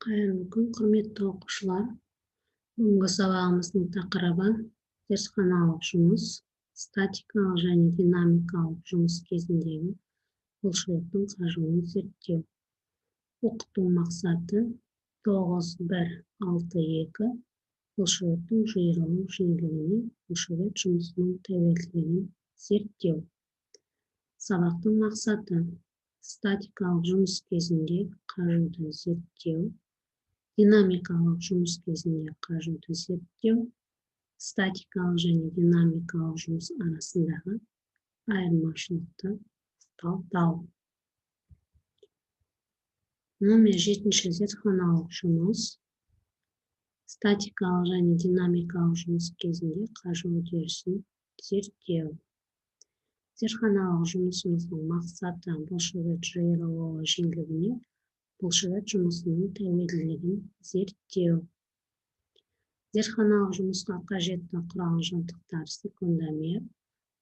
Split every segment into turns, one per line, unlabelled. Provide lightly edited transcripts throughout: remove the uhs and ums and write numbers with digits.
Қайырлы күн, құрметті оқушылар. Бүгінгі сабағымыздың тақырыбы зертханалық жұмыс, статикалық және динамикалық жұмыс кезіндегі бұлшықеттің қажуын зерттеу. Оқыту мақсаты 9.1.6.2 бұлшықеттің жиырылу жиілігіне бұлшықет жұмысының тәуелділігін зерттеу. Сабақтың мақсаты статикалық жұмыс кезінде қажуды зерттеу, динамикалық жұмыс кезінде қажуды зерттеу, статикалық және динамикалық жұмыс арасындағы айырмашылықты талдау. Номер 7 зертханалық жұмыс. Статикалық және динамикалық жұмыс кезінде қажу үдерісін зерттеу. Зертханалық жұмысымыздың мақсаты бұлшықет жиырылуы жиілігіне бұлшықет жұмысының тәуелділігін зерттеу. Зертханалық жұмысқа қажетті құрал жабдықтар секундомер,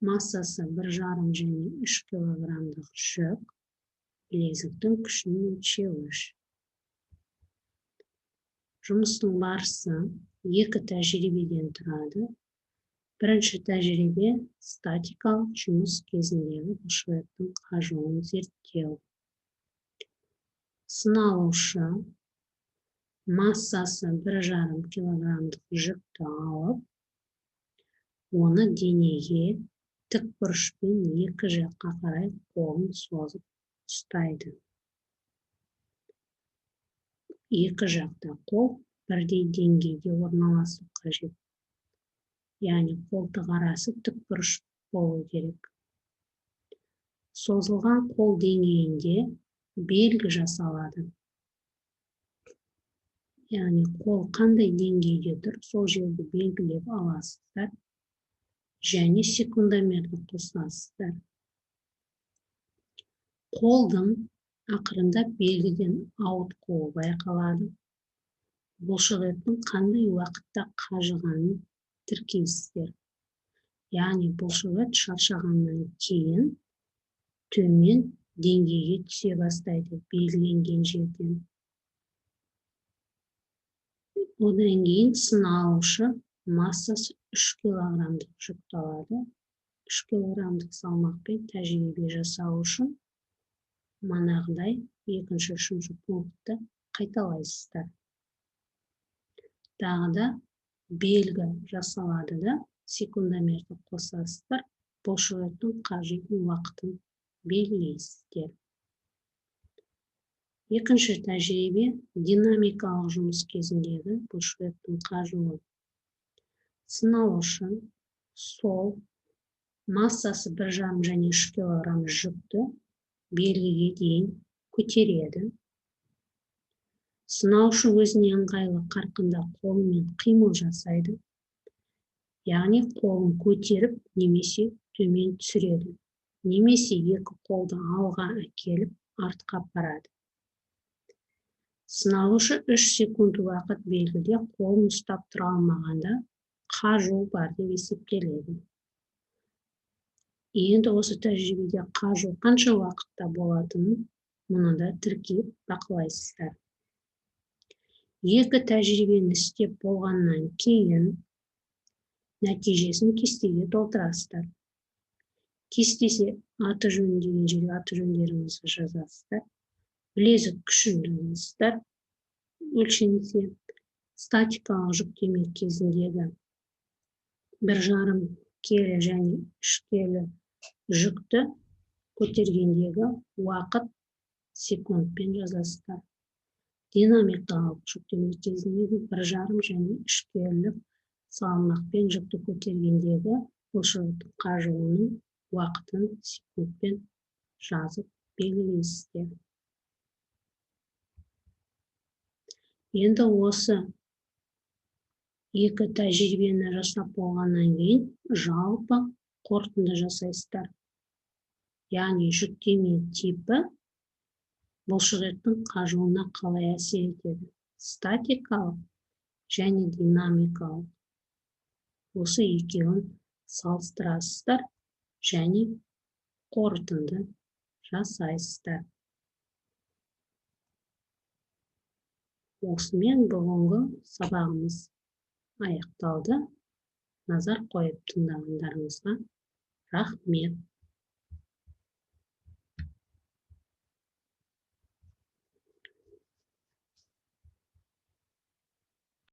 массасы 1,5 және 3 килограммдық жүк, білезіктің күшін өлшеуіш. Жұмыстың барысы 2 тәжірибеден тұрады. Бірінші тәжірибе статикалық жұмыс кезіндегі бұлшықеттің қажуын зерттеу. Сыналушы массасы 1,5 килограммдық жүкті алып, оны денеге тік бұрышпен екі жаққа қарай қолын созып ұстайды. Екі жақта қол бірдей деңгейде орналасу қажет. Яғни қолтық арасы тік бұрыш болу керек. Созылған қол деңгейінде белгі жасалады. Яғни қол қандай деңгейде тұр, сол жерді белгілеп аласыздар және секундомерді қосасыздар. Қолдың ақырында белгіден ауытқуы байқалады. Бұлшықеттің қандай уақытта қажығанын тіркейсіздер. Яғни бұлшықет шаршағаннан кейін төмен деңгейге түсе бастайды белгіленген жерден. Одан кейін сыналушы массасы 3 килограммдық жүкті алады. 3 килограммдық салмақпен тәжірибе жасау үшін манағыдай екінші үшінші пунктті қайталайсыздар. Тағы да белгі жасалады да секундомерді қосасыздар, бұлшықеттің қажитын уақытын белгілейсіздер. Екінші тәжірибе динамикалық жұмыс кезіндегі бұлшықеттің қажуы. Сыналушы сол массасы 1,5 және 3 килограмм жүкті белгіге дейін көтереді. Сынаушы өзіне ыңғайлы қарқында қолымен қимыл жасайды. Яғни қолын көтеріп немесе төмен түсіреді. Немесе екі қолды алға әкеліп артқа апарады. Сыналушы 3 секунд уақыт белгіде қолын ұстап тұра алмағанда қажу бар деп есептеледі. Енді осы тәжірибеде қажу қанша уақытта болатынын мұны да тіркеп бақылайсыздар. Екі тәжірибені істеп болғаннан кейін нәтижесін кестеге толтырасыздар. Кестесе аты жөн деген жерге аты жөндеріңізді жазасыздар. Білезік күшін жазасыздар. Өлшенсе статикалық жүктеме кезіндегі 1,5 келі және 3 келі жүкті көтергендегі уақыт секундпен жазасыздар. Динамикалық жүктеме кезіндегі 1,5 және 3 келі салмақпен жүкті көтергендегі бұлшықеттің қажуының уақытын секундпен жазып белгілейсіздер. Енді осы екі тәжірибені жасап болғаннан кейін жалпы қорытынды жасайсыздар. Яғни жүктеме типі бұлшықеттің қажуына қалай әсер етеді? Статикалық және динамикалық. Осы екеуін салыстырасыздар және қорытынды жасайсыздар. Осымен бүгінгі сабағымыз аяқталды. Назар қойып тыңдағандарыңызға рахмет.